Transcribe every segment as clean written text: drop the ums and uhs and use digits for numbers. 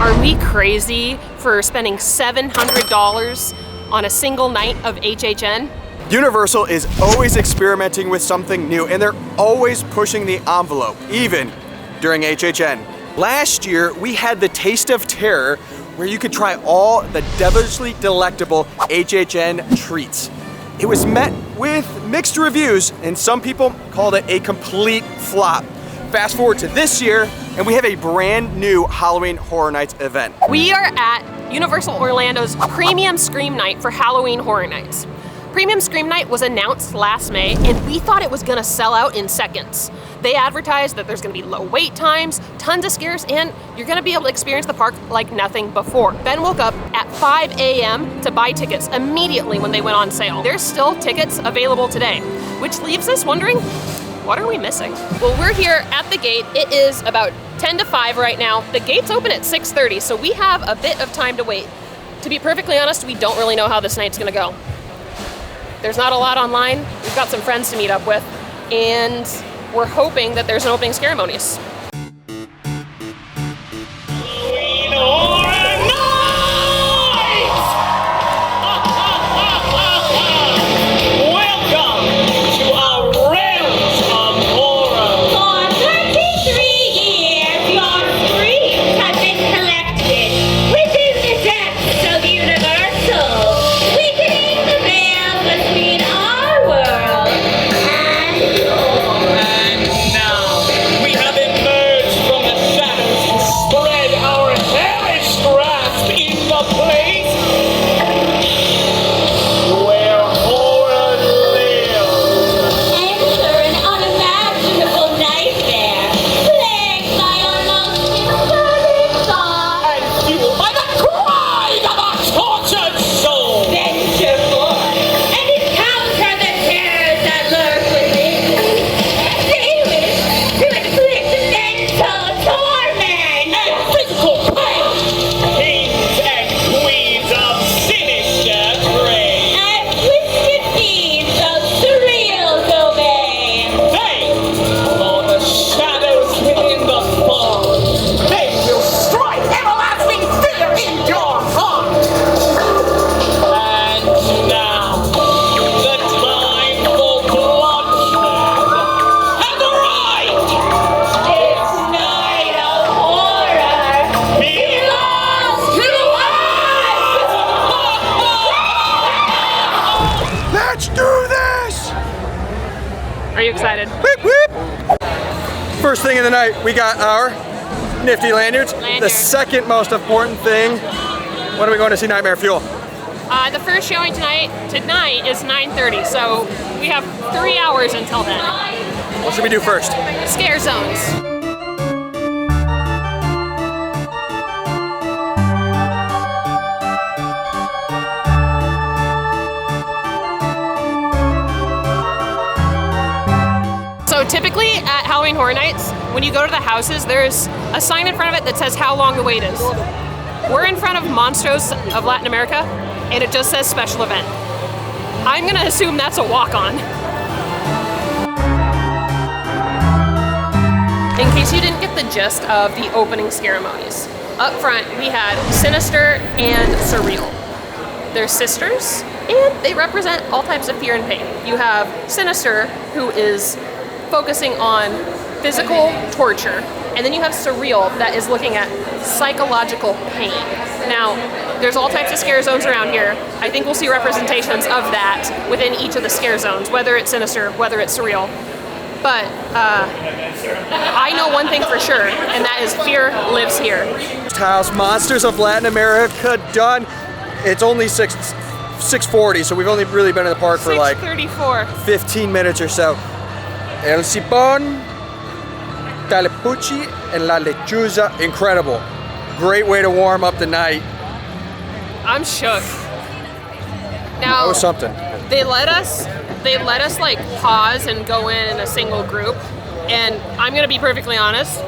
Are we crazy for spending $700 on a single night of HHN? Universal is always experimenting with something new, and they're always pushing the envelope, even during HHN. Last year, we had the Taste of Terror, where you could try all the devilishly delectable HHN treats. It was met with mixed reviews, and some people called it a complete flop. Fast forward to this year, and we have a brand new Halloween Horror Nights event. We are at Universal Orlando's Priemum Scream Night for Halloween Horror Nights. Priemum Scream Night was announced last May, and we thought it was gonna sell out in seconds. They advertised that there's gonna be low wait times, tons of scares, and you're gonna be able to experience the park like nothing before. Ben woke up at 5 a.m. to buy tickets immediately when they went on sale. There's still tickets available today, which leaves us wondering, what are we missing? Well, we're here at the gate. It is about 10 to 5 right now. The gates open at 6:30, so we have a bit of time to wait. To be perfectly honest, we don't really know how this night's gonna go. There's not a lot online. We've got some friends to meet up with, and we're hoping that there's an opening ceremonies. Are you excited? Whoop, whoop. First thing of the night, we got our nifty lanyards. The second most important thing, when are we going to see Nightmare Fuel? The first showing tonight is 9:30, so we have 3 hours until then. What should we do first? Scare zones. So typically at Halloween Horror Nights, when you go to the houses, there's a sign in front of it that says how long the wait is. We're in front of Monstros of Latin America, and it just says special event. I'm gonna assume that's a walk-on. In case you didn't get the gist of the opening ceremonies, up front we had Sinister and Surreal. They're sisters, and they represent all types of fear and pain. You have Sinister, who is focusing on physical torture, and then you have Surreal that is looking at psychological pain. Now, there's all types of scare zones around here. I think we'll see representations of that within each of the scare zones, whether it's Sinister, whether it's Surreal. But I know one thing for sure, and that is fear lives here. House Monsters of Latin America done. It's only 6:40, so we've only really been in the park for like 6:34. 15 minutes or so. El Cipón, Talepuchi, and La Lechuza, incredible. Great way to warm up the night. I'm shook. That Now, was something. they let us like pause and go in a single group, and I'm gonna be perfectly honest,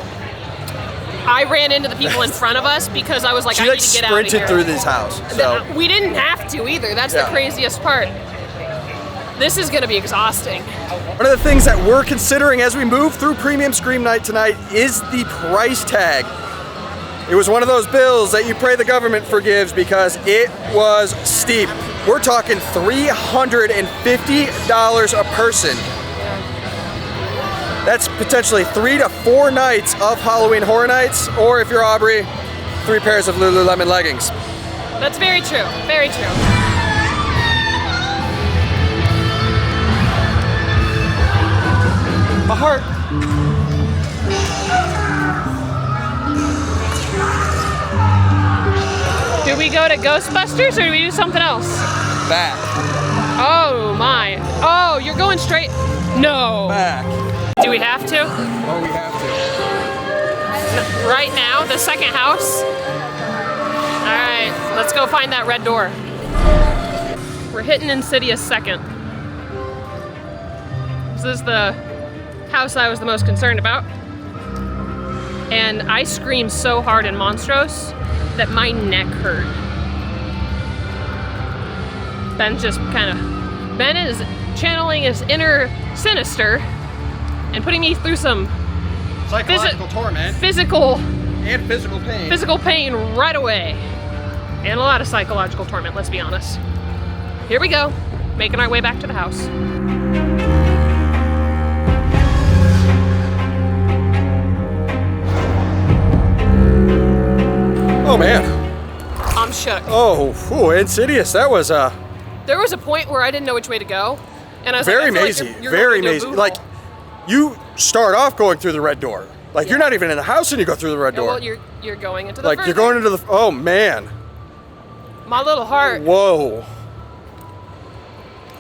I ran into the people in front of us because I was like, She I like need to get out of here. sprinted through this house. So We didn't have to either. That's the craziest part. This is gonna be exhausting. one of the things that we're considering as we move through Priemum Scream Night tonight is the price tag. It was one of those bills that you pray the government forgives because it was steep. We're talking $350 a person. That's potentially 3 to 4 nights of Halloween Horror Nights, or if you're Aubrey, 3 pairs of Lululemon leggings. That's very true, very true. My heart. Do we go to Ghostbusters or do we do something else? Back. Oh my. Oh, you're going straight. No. Back. Do we have to? Oh, we have to. Right now, the second house? All right, let's go find that red door. We're hitting Insidious second. This is the house I was the most concerned about. And I screamed so hard in Monstrose that my neck hurt. Ben is channeling his inner sinister and putting me through some Psychological torment. physical pain. Physical pain right away. And a lot of psychological torment, let's be honest. Here we go, making our way back to the house. Oh man. I'm shook. Oh, Insidious. That was There was a point where I didn't know which way to go. And I was very like, I feel mazy. like you're Very going to a mazy. boo Like, hole. you start off going through the red door. Like, you're not even in the house and you go through the red door. Well, you're going into the Like, further. you're going into the, oh man. My little heart. Whoa.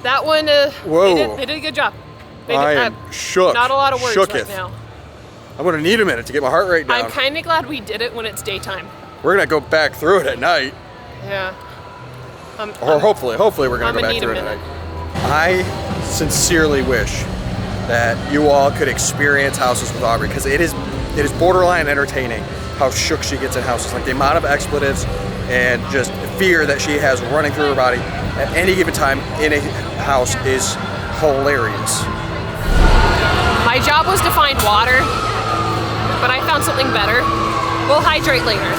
That one, Whoa. they did a good job. They I did, am shook. Not a lot of words Shooketh. right now. I'm gonna need a minute to get my heart rate down. I'm kind of glad we did it when it's daytime. We're gonna go back through it at night. Yeah. Or hopefully we're gonna I'm go gonna back need through a it at minute. night. I sincerely wish that you all could experience houses with Aubrey, because it is borderline entertaining how shook she gets in houses. Like, the amount of expletives and just fear that she has running through her body at any given time in a house is hilarious. My job was to find water, but I found something better. We'll hydrate later.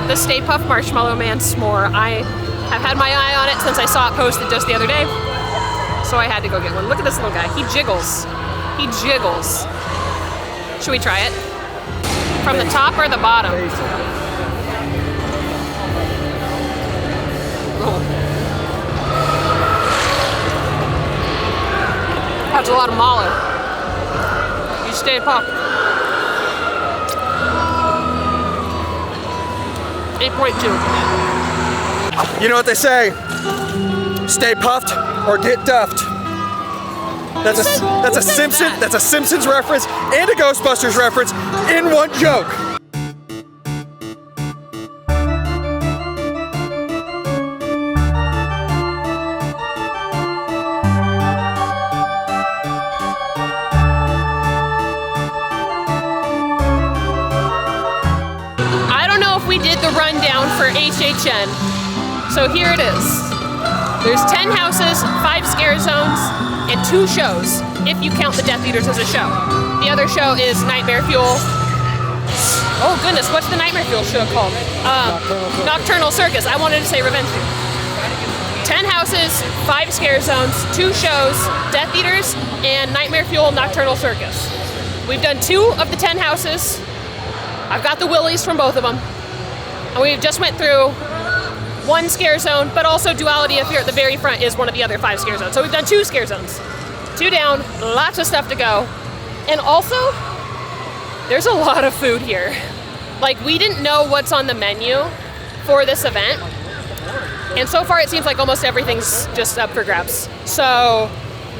The Stay Puft Marshmallow Man s'more. I have had my eye on it since I saw it posted just the other day, so I had to go get one. Look at this little guy. He jiggles. He jiggles. Should we try it? From the top or the bottom? Oh. That's a lot of mallow. You Stay Puft. 8.2. You know what they say? Stay puffed or get duffed. That's a Simpsons reference and a Ghostbusters reference in one joke. I don't know if we did the rundown for HHN, so here it is. There's 10 houses, 5 scare zones, and 2 shows, if you count the Death Eaters as a show. The other show is Nightmare Fuel. Oh goodness, what's the Nightmare Fuel show called? Nocturnal Circus. I wanted to say Revenge. 10 houses, 5 scare zones, 2 shows, Death Eaters, and Nightmare Fuel Nocturnal Circus. We've done 2 of the 10 houses. I've got the willies from both of them. And we just went through 1 scare zone, but also Duality up here at the very front is one of the other 5 scare zones. So we've done 2 scare zones. 2 down, lots of stuff to go. And also, there's a lot of food here. Like, we didn't know what's on the menu for this event. And so far it seems like almost everything's just up for grabs. So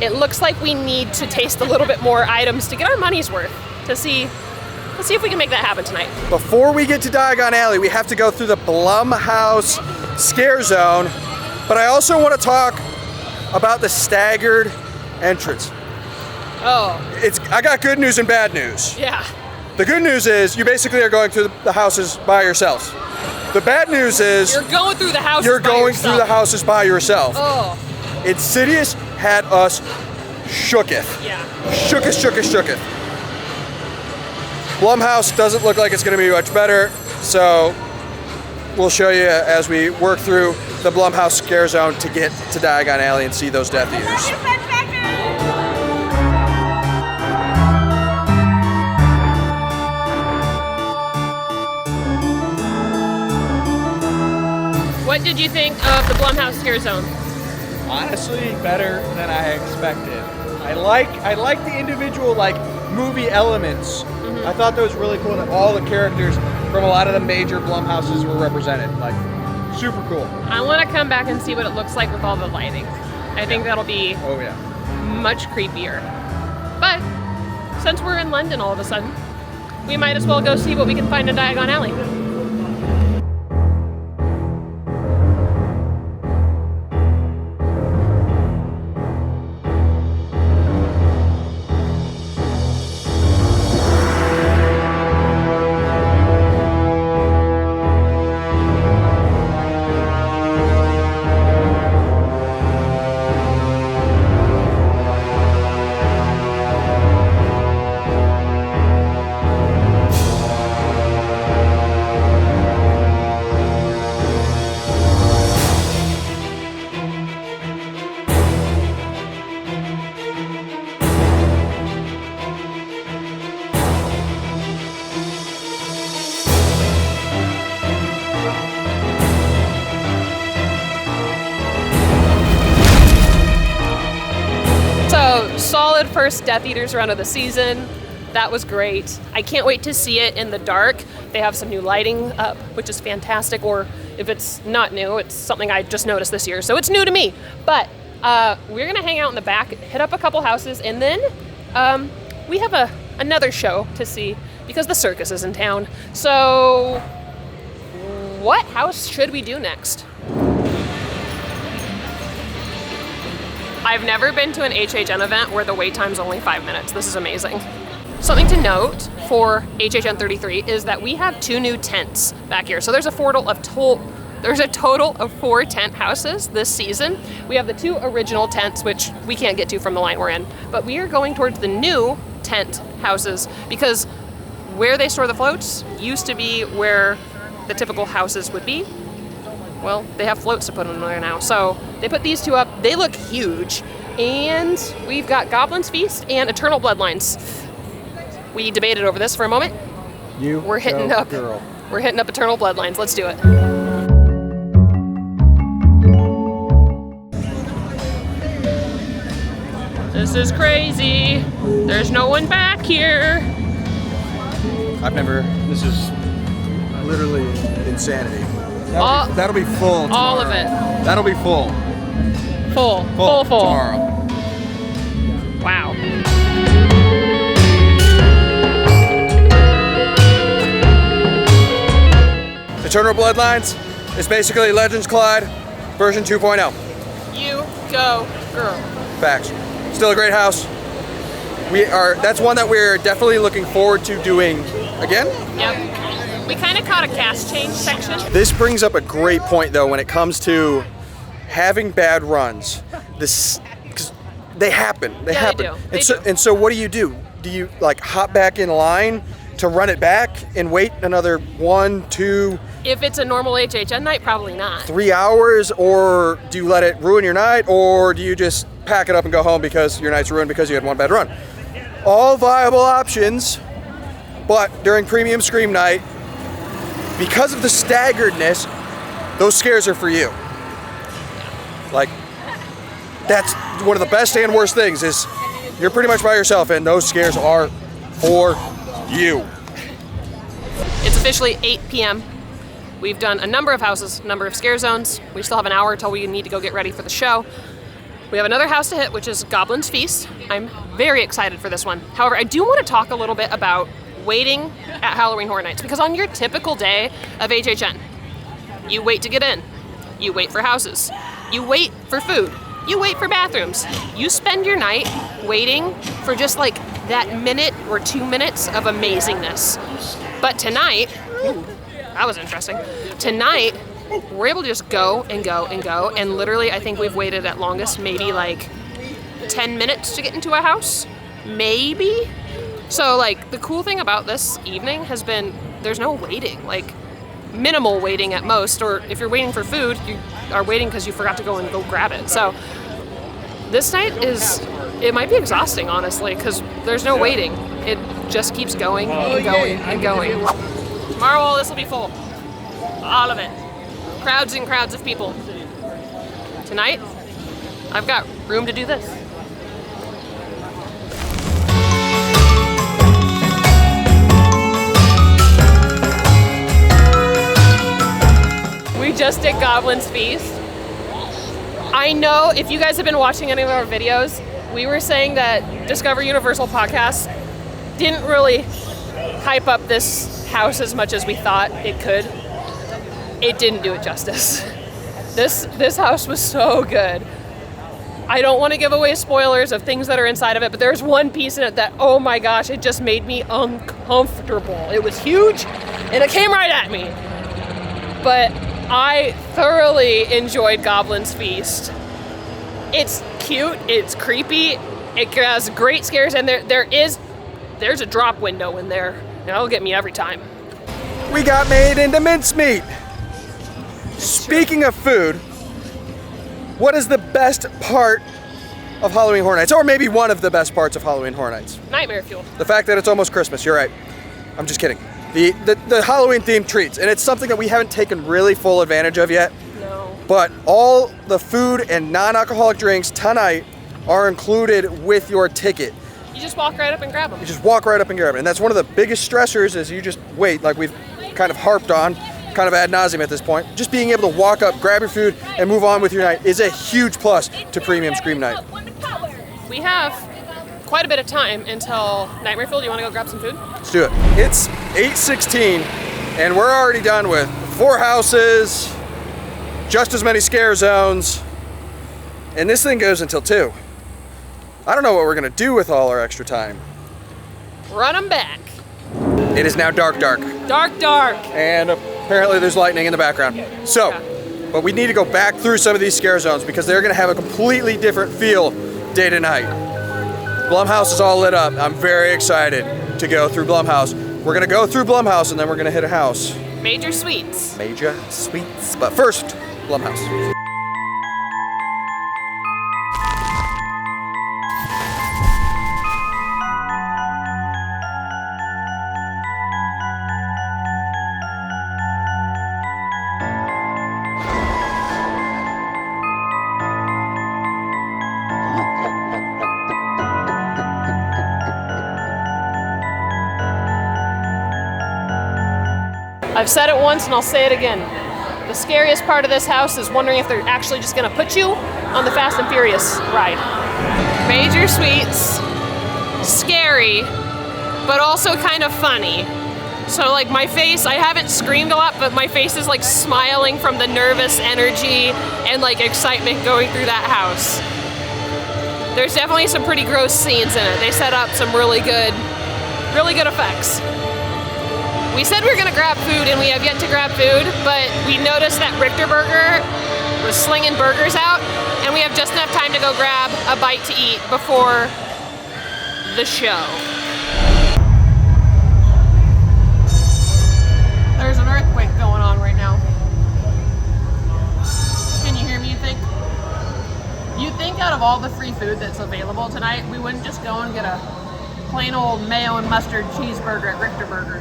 it looks like we need to taste a little bit more items to get our money's worth, to see, let's see if we can make that happen tonight. Before we get to Diagon Alley, we have to go through the Blumhouse Scare Zone, but I also want to talk about the staggered entrance. Oh, I got good news and bad news. yeah. The good news is you basically are going through the houses by yourselves. The bad news is You're going through the houses you're by going yourself. through the houses by yourself. Oh, Insidious had us shooketh. yeah. Shooketh. Blumhouse doesn't look like it's going to be much better, so we'll show you as we work through the Blumhouse scare zone to get to Diagon Alley and see those Death Eaters. What did you think of the Blumhouse scare zone? Honestly, better than I expected. I like the individual movie elements. Mm-hmm. I thought that was really cool that all the characters from a lot of the major Blumhouses were represented. Super cool. I want to come back and see what it looks like with all the lighting. I think that'll be much creepier. But since we're in London all of a sudden, we might as well go see what we can find in Diagon Alley. Solid first Death Eaters run of the season. That was great. I can't wait to see it in the dark. They have some new lighting up, which is fantastic, or if it's not new, it's something I just noticed this year, so it's new to me. But we're gonna hang out in the back, hit up a couple houses, and then we have another show to see because the circus is in town. So what house should we do next? I've never been to an HHN event where the wait time's only 5 minutes. This is amazing. Something to note for HHN 33 is that we have 2 new tents back here. So there's a total of 4 tent houses this season. We have the 2 original tents, which we can't get to from the line we're in, but we are going towards the new tent houses because where they store the floats used to be where the typical houses would be. Well, they have floats to put in there now. So they put these 2 up. They look huge. And we've got Goblin's Feast and Eternal Bloodlines. We debated over this for a moment. We're hitting up Eternal Bloodlines. Let's do it. This is crazy. There's no one back here. This is literally insanity. That'll be full tomorrow. All of it. That'll be full. Full. Tomorrow. Wow. Eternal Bloodlines is basically Legends Collide version 2.0. You go, girl. Facts. Still a great house. That's one that we're definitely looking forward to doing again. Yep. We kind of caught a cast change section. This brings up a great point though when it comes to having bad runs. Because they happen. They happen. They do. And so what do? Do you hop back in line to run it back and wait another 1, 2, if it's a normal HHN night, probably not. 3 hours, or do you let it ruin your night, or do you just pack it up and go home because your night's ruined because you had one bad run? All viable options, but during Priemum Scream Night, because of the staggeredness, those scares are for you. That's one of the best and worst things is you're pretty much by yourself and those scares are for you. It's officially 8 p.m. We've done a number of houses, number of scare zones. We still have an hour until we need to go get ready for the show. We have another house to hit, which is Goblin's Feast. I'm very excited for this one. However, I do want to talk a little bit about waiting at Halloween Horror Nights, because on your typical day of HHN, you wait to get in, you wait for houses, you wait for food, you wait for bathrooms, you spend your night waiting for just that minute or 2 minutes of amazingness. But tonight, that was interesting. Tonight, we're able to just go and go and go, and literally I think we've waited at longest maybe 10 minutes to get into a house, maybe. So like the cool thing about this evening has been there's no waiting, like minimal waiting at most, or if you're waiting for food, you are waiting because you forgot to go and go grab it. So this night it might be exhausting, honestly, because there's no waiting. It just keeps going and going and going. Tomorrow this will be full. All of it. Crowds and crowds of people. Tonight, I've got room to do this. We just did Goblin's Feast. I know if you guys have been watching any of our videos, we were saying that Discover Universal podcast didn't really hype up this house as much as we thought it could. It didn't do it justice. This house was so good. I don't want to give away spoilers of things that are inside of it, but there's one piece in it that, oh my gosh, it just made me uncomfortable. It was huge, and it came right at me. But I thoroughly enjoyed Goblin's Feast. It's cute, it's creepy, it has great scares, and there's a drop window in there, and that'll get me every time. We got made into mincemeat. Speaking of food, what is the best part of Halloween Horror Nights? Or maybe one of the best parts of Halloween Horror Nights? Nightmare fuel. The fact that it's almost Christmas, you're right. I'm just kidding. The Halloween themed treats, and it's something that we haven't taken really full advantage of yet. No. But all the food and non-alcoholic drinks tonight are included with your ticket. You just walk right up and grab them. You just walk right up and grab it. And that's one of the biggest stressors is you just wait, like we've kind of harped on, kind of ad nauseum at this point. Just being able to walk up, grab your food, and move on with your night is a huge plus to Priemum Scream Night. We have quite a bit of time until Nightmare Fuel. Do you want to go grab some food? Let's do it. It's 8:16, and we're already done with 4 houses, just as many scare zones, and this thing goes until 2. I don't know what we're gonna do with all our extra time. Run them back. It is now dark. Dark. And apparently there's lightning in the background. So, but we need to go back through some of these scare zones because they're gonna have a completely different feel day to night. Blumhouse is all lit up. I'm very excited to go through Blumhouse. We're gonna go through Blumhouse and then we're gonna hit a house. Major Suites. Major Suites. But first, Blumhouse. I've said it once and I'll say it again. The scariest part of this house is wondering if they're actually just gonna put you on the Fast and Furious ride. Major Suites, scary, but also kind of funny. So like my face, I haven't screamed a lot, but my face is like smiling from the nervous energy and like excitement going through that house. There's definitely some pretty gross scenes in it. They set up some really good effects. We said we were gonna grab food and we have yet to grab food, but we noticed that Richter Burger was slinging burgers out and we have just enough time to go grab a bite to eat before the show. There's an earthquake going on right now. Can you hear me, you think? You'd think out of all the free food that's available tonight, we wouldn't just go and get a plain old mayo and mustard cheeseburger at Richter Burger.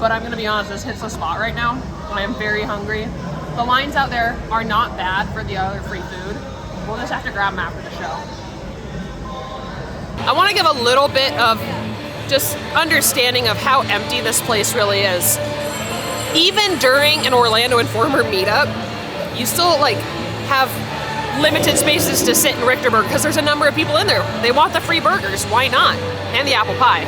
But I'm gonna be honest, this hits the spot right now. I am very hungry. The lines out there are not bad for the other free food. We'll just have to grab them after the show. I wanna give a little bit of just understanding of how empty this place really is. Even during an Orlando Informer meetup, you still like have limited spaces to sit in Richter Burger because there's a number of people in there. They want the free burgers, why not? And the apple pie.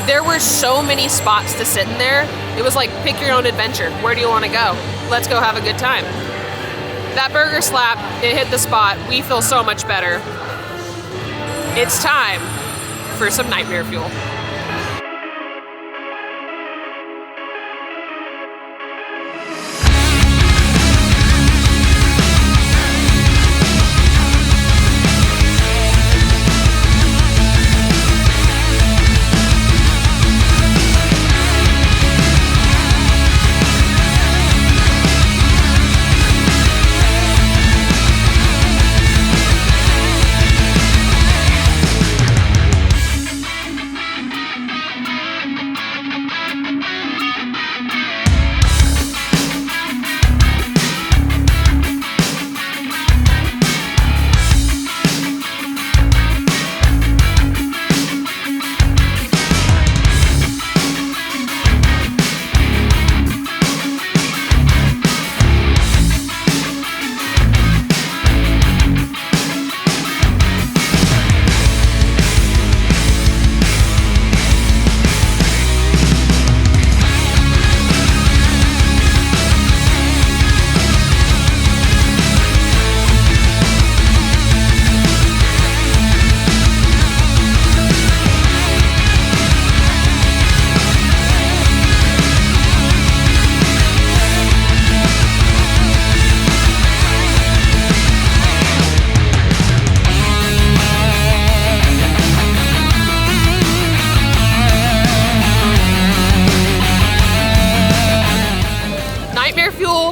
There were so many spots to sit in there. It was like, pick your own adventure. Where do you want to go? Let's go have a good time. That burger slap, it hit the spot. We feel so much better. It's time for some Nightmare Fuel.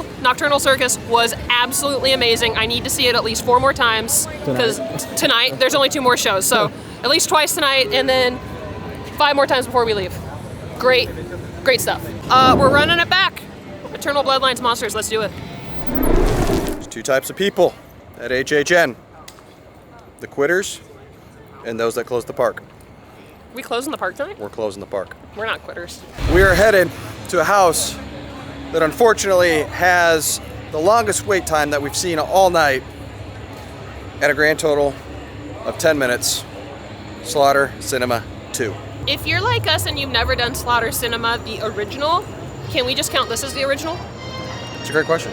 cool. Nocturnal Circus was absolutely amazing. I need to see it at least 4 more times because tonight there's only 2 more shows. So at least twice tonight and then 5 more times before we leave. Great stuff. We're running it back. Eternal Bloodlines Monsters, let's do it. There's 2 types of people at HHN. The quitters and those that close the park. We closing the park tonight? We're closing the park. We're not quitters. We are headed to a house that unfortunately has the longest wait time that we've seen all night at a grand total of 10 minutes. Slaughter Cinema 2. If you're like us and you've never done Slaughter Cinema, the original, can we just count this as the original? It's a great question.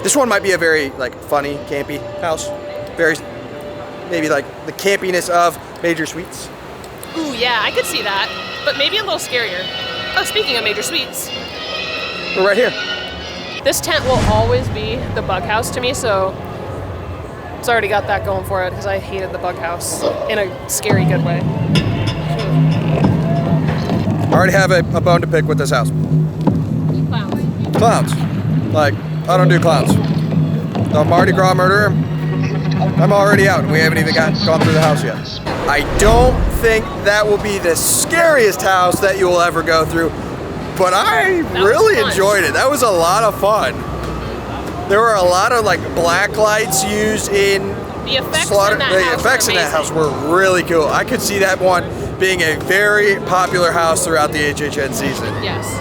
This one might be a very funny, campy house. Very, maybe like the campiness of Major Suites. Ooh, yeah, I could see that, but maybe a little scarier. Oh, speaking of Major Suites. We're right here. This tent will always be the bug house to me, so it's already got that going for it because I hated the bug house in a scary good way. I already have a bone to pick with this house. Clowns. Clowns. Like, I don't do clowns. The Mardi Gras murderer, I'm already out and we haven't even gone through the house yet. I don't think that will be the scariest house that you will ever go through, but I really enjoyed it. That was a lot of fun. There were a lot of black lights used in the effects Slaughter. In that the house effects in that house were really cool. I could see that one being a very popular house throughout the HHN season. Yes.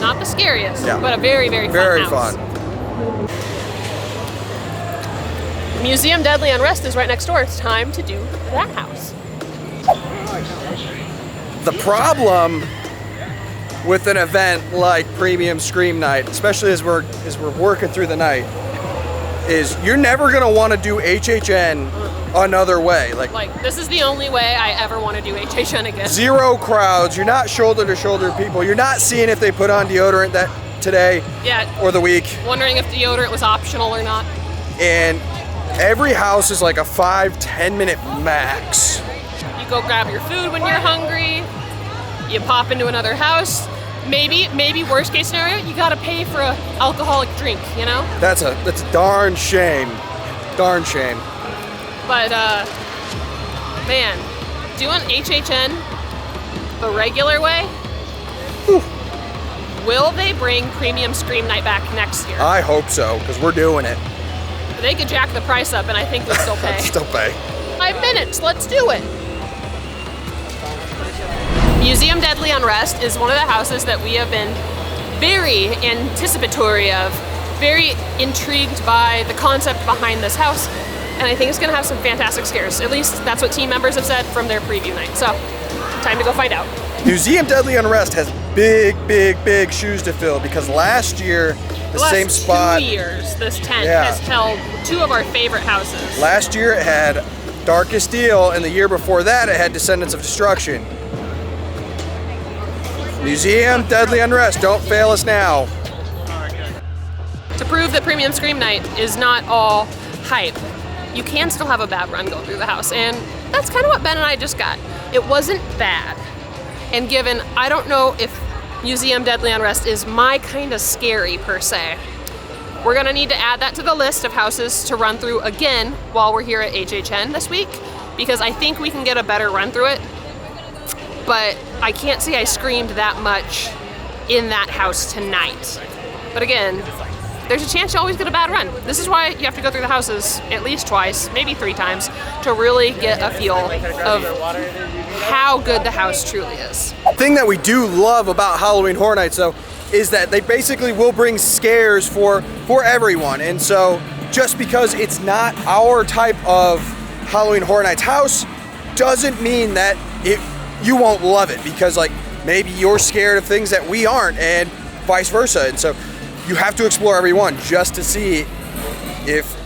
Not the scariest, yeah. but a very, very fun very house. Fun. Museum Deadly Unrest is right next door. It's time to do that house. The problem with an event like Priemum Scream Night, especially as we're working through the night, is you're never gonna want to do HHN another way. Like this is the only way I ever want to do HHN again. 0 crowds. You're not shoulder to shoulder people. You're not seeing if they put on deodorant that today or the week. Wondering if deodorant was optional or not. And every house is like a 5-10 minute max. You go grab your food when you're hungry. You pop into another house. Maybe worst case scenario, you gotta pay for an alcoholic drink, you know? That's a darn shame. Darn shame. But man, doing HHN the regular way, will they bring Priemum Scream Night back next year? I hope so, because we're doing it. They could jack the price up and I think we'd still pay. Still pay. 5 minutes, let's do it. Museum Deadly Unrest is one of the houses that we have been very anticipatory of, very intrigued by the concept behind this house, and I think it's gonna have some fantastic scares. At least that's what team members have said from their preview night. So, time to go find out. Museum Deadly Unrest has big shoes to fill because last year, the same spot. 2 years, this tent has held 2 of our favorite houses. Last year it had Darkest Deal, and the year before that it had Descendants of Destruction. Museum Deadly Unrest, don't fail us now. To prove that Priemum Scream Night is not all hype, you can still have a bad run going through the house, and that's kind of what Ben and I just got. It wasn't bad, and given I don't know if Museum Deadly Unrest is my kind of scary per se, we're gonna need to add that to the list of houses to run through again while we're here at HHN this week, because I think we can get a better run through it, but I can't say I screamed that much in that house tonight. But again, there's a chance you always get a bad run. This is why you have to go through the houses at least twice, maybe 3 times, to really get a feel of how good the house truly is. The thing that we do love about Halloween Horror Nights, though, is that they basically will bring scares for everyone. And so just because it's not our type of Halloween Horror Nights house doesn't mean that you won't love it, because maybe you're scared of things that we aren't, and vice versa. And so you have to explore every one just to see if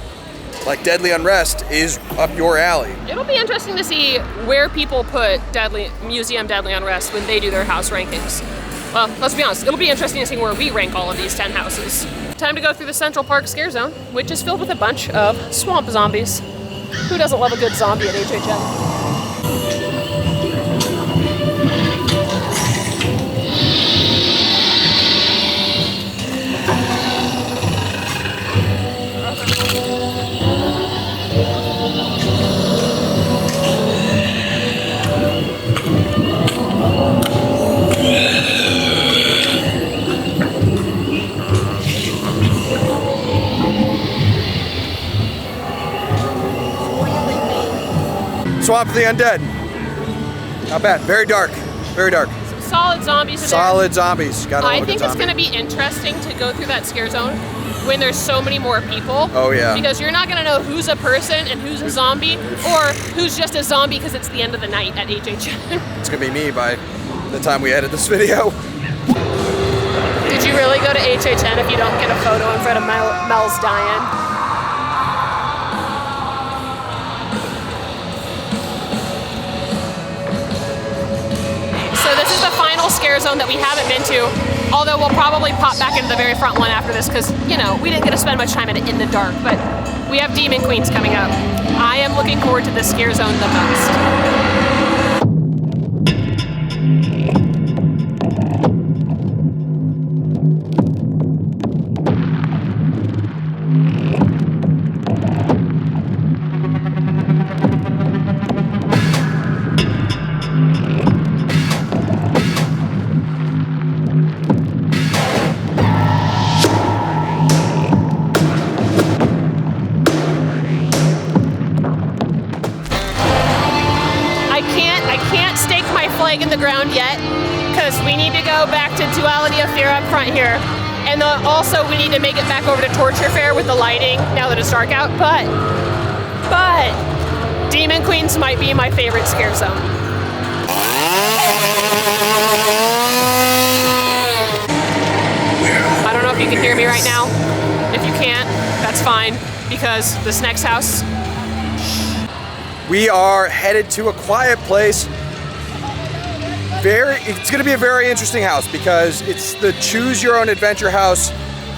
Deadly Unrest is up your alley. It'll be interesting to see where people put Museum Deadly Unrest when they do their house rankings. Well, let's be honest, it'll be interesting to see where we rank all of these 10 houses. Time to go through the Central Park Scare Zone, which is filled with a bunch of swamp zombies. Who doesn't love a good zombie at HHN? Swamp of the Undead. Not bad. Very dark. Very dark. Some solid zombies in Solid zombies. Gotta I love a think good it's zombie. going to be interesting to go through that scare zone when there's so many more people. Oh, yeah. Because you're not going to know who's a person and who's a zombie, or who's just a zombie because it's the end of the night at HHN. It's gonna be me by the time we edit this video. Did you really go to HHN if you don't get a photo in front of Mel's dying? So this is the final scare zone that we haven't been to, although we'll probably pop back into the very front one after this because, you know, we didn't get to spend much time in the dark, but we have Demon Queens coming up. I am looking forward to this scare zone the most. In the ground yet, because we need to go back to Duality of Fear up front here, and also we need to make it back over to Torture Fair with the lighting now that it's dark out. But Demon Queens might be my favorite scare zone. I don't know if you can hear me right now. If you can't, that's fine, because this next house. We are headed to a quiet place. It's going to be a very interesting house because it's the choose your own adventure house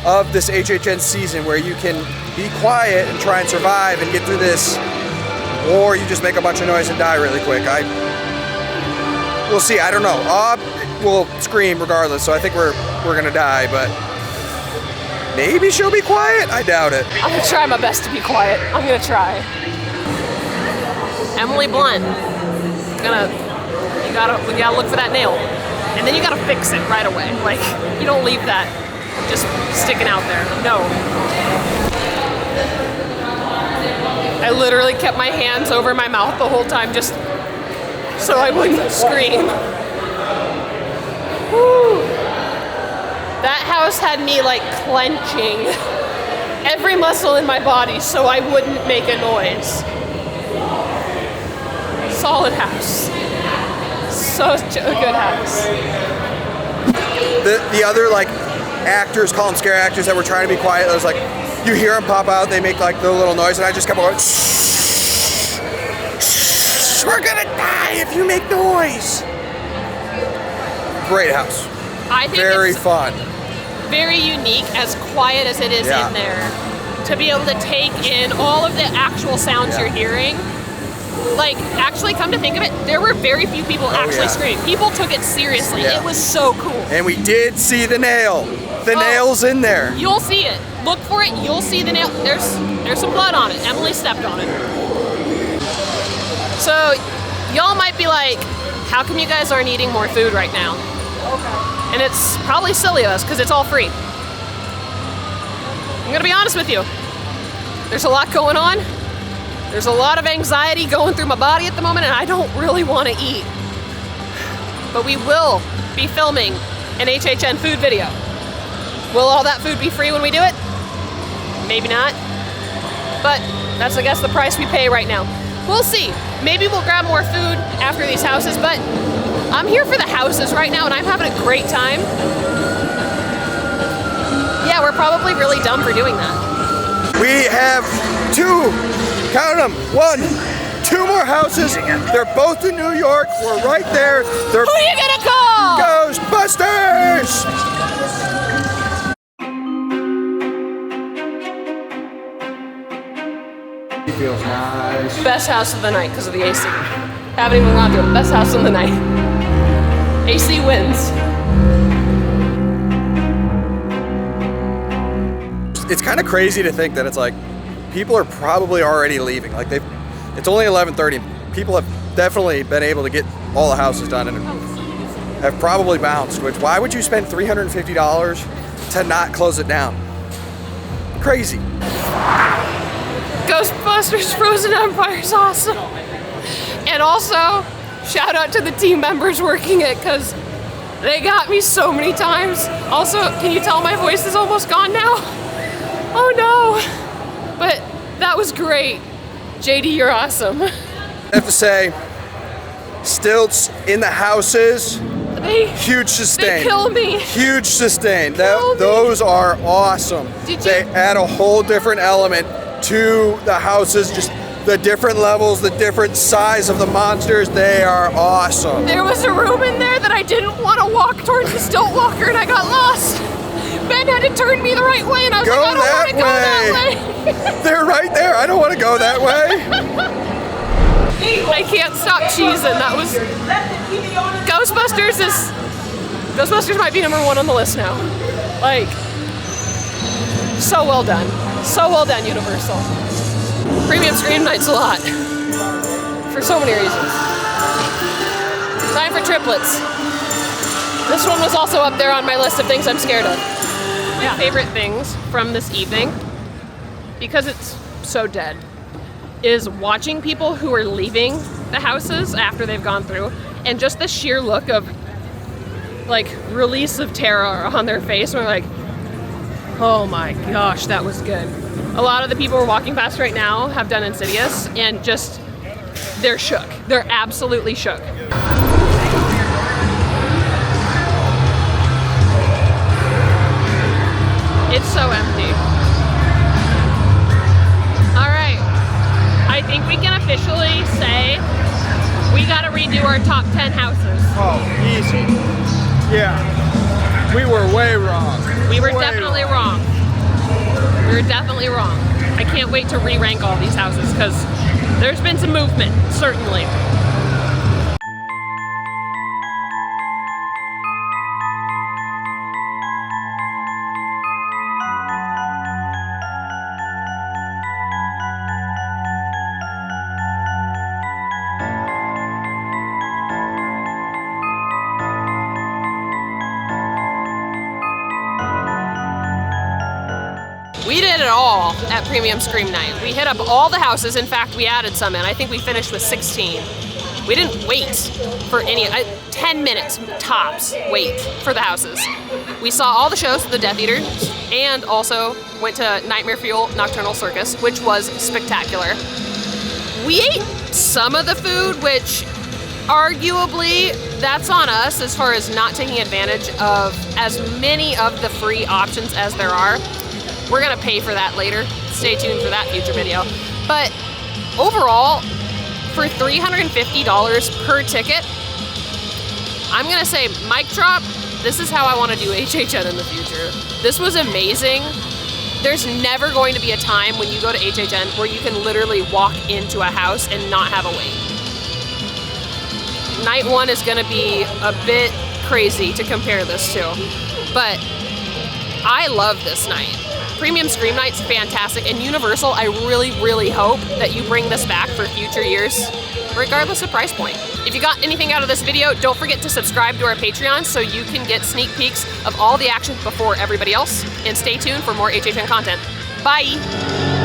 of this HHN season where you can be quiet and try and survive and get through this, or you just make a bunch of noise and die really quick. We'll see. I don't know. We'll scream regardless, so I think we're gonna die, but maybe she'll be quiet. I doubt it. I'm gonna try my best to be quiet. I'm gonna try. Emily Blunt. We gotta look for that nail. And then you gotta fix it right away. Like, you don't leave that just sticking out there. No. I literally kept my hands over my mouth the whole time just so I wouldn't scream. Woo. That house had me like clenching every muscle in my body so I wouldn't make a noise. Solid house. Such a good house. The other like actors, call them scare actors, that were trying to be quiet, it was like you hear them pop out, they make like the little noise, and I just kept going, shh, shh, we're gonna die if you make noise. Great house. I think very it's fun. Very unique, as quiet as it is in there. To be able to take in all of the actual sounds you're hearing. Like, actually, come to think of it, there were very few people actually screaming. People took it seriously. It was so cool. And we did see the nail. The nail's in there. You'll see it. Look for it. You'll see the nail. There's some blood on it. Emily stepped on it. So, y'all might be like, how come you guys aren't eating more food right now? Okay. And it's probably silly of us, because it's all free. I'm gonna be honest with you. There's a lot going on. There's a lot of anxiety going through my body at the moment, and I don't really want to eat. But we will be filming an HHN food video. Will all that food be free when we do it? Maybe not. But that's, I guess, the price we pay right now. We'll see. Maybe we'll grab more food after these houses, but I'm here for the houses right now, and I'm having a great time. Yeah, we're probably really dumb for doing that. We have count them, 2 more houses. They're both in New York. We're right there. Who are you gonna call? Ghostbusters! It feels nice. Best house of the night because of the AC. Haven't even gone through it. Best house of the night. AC wins. It's kind of crazy to think that it's like people are probably already leaving. Like it's only 11:30. People have definitely been able to get all the houses done and have probably bounced. Which, why would you spend $350 to not close it down? Crazy. Ghostbusters Frozen Empire is awesome. And also, shout out to the team members working it, because they got me so many times. Also, can you tell my voice is almost gone now? Oh no. But that was great. JD, you're awesome. I have to say, stilts in the houses, huge sustain. They kill me. Huge sustain. Kill me. Those are awesome. They you- add a whole different element to the houses, just the different levels, the different size of the monsters. They are awesome. There was a room in there that I didn't want to walk towards the stilt walker and I got lost. Ben had to turn me the right way and I was Go like, I don't that want to go that way. They're right there. I don't want to go that way. I can't stop cheesing. That was Ghostbusters might be #1 on the list now. Like, so well done. So well done, Universal. Priemum Scream Night's a lot. For so many reasons. Time for triplets. This one was also up there on my list of things I'm scared of. My favorite things from this evening, because it's so dead, is watching people who are leaving the houses after they've gone through, and just the sheer look of like release of terror on their face, and we're like, oh my gosh, that was good. A lot of the people we're walking past right now have done Insidious, and just, they're shook. They're absolutely shook. It's so empty. All right, I think we can officially say we gotta redo our top 10 houses. Oh, easy. Yeah. We were way wrong. We were definitely wrong. We were definitely wrong. I can't wait to re-rank all these houses because there's been some movement, certainly. We did it all at Priemum Scream Night. We hit up all the houses. In fact, we added some in. I think we finished with 16. We didn't wait for any, 10 minutes tops wait for the houses. We saw all the shows, the Death Eaters, and also went to Nightmare Fuel Nocturnal Circus, which was spectacular. We ate some of the food, which arguably that's on us as far as not taking advantage of as many of the free options as there are. We're gonna pay for that later. Stay tuned for that future video. But overall, for $350 per ticket, I'm gonna say mic drop, this is how I wanna do HHN in the future. This was amazing. There's never going to be a time when you go to HHN where you can literally walk into a house and not have a wait. Night 1 is gonna be a bit crazy to compare this to, but I love this night. Priemum Scream Night's fantastic, and Universal, I really, really hope that you bring this back for future years, regardless of price point. If you got anything out of this video, don't forget to subscribe to our Patreon so you can get sneak peeks of all the action before everybody else, and stay tuned for more HHN content. Bye!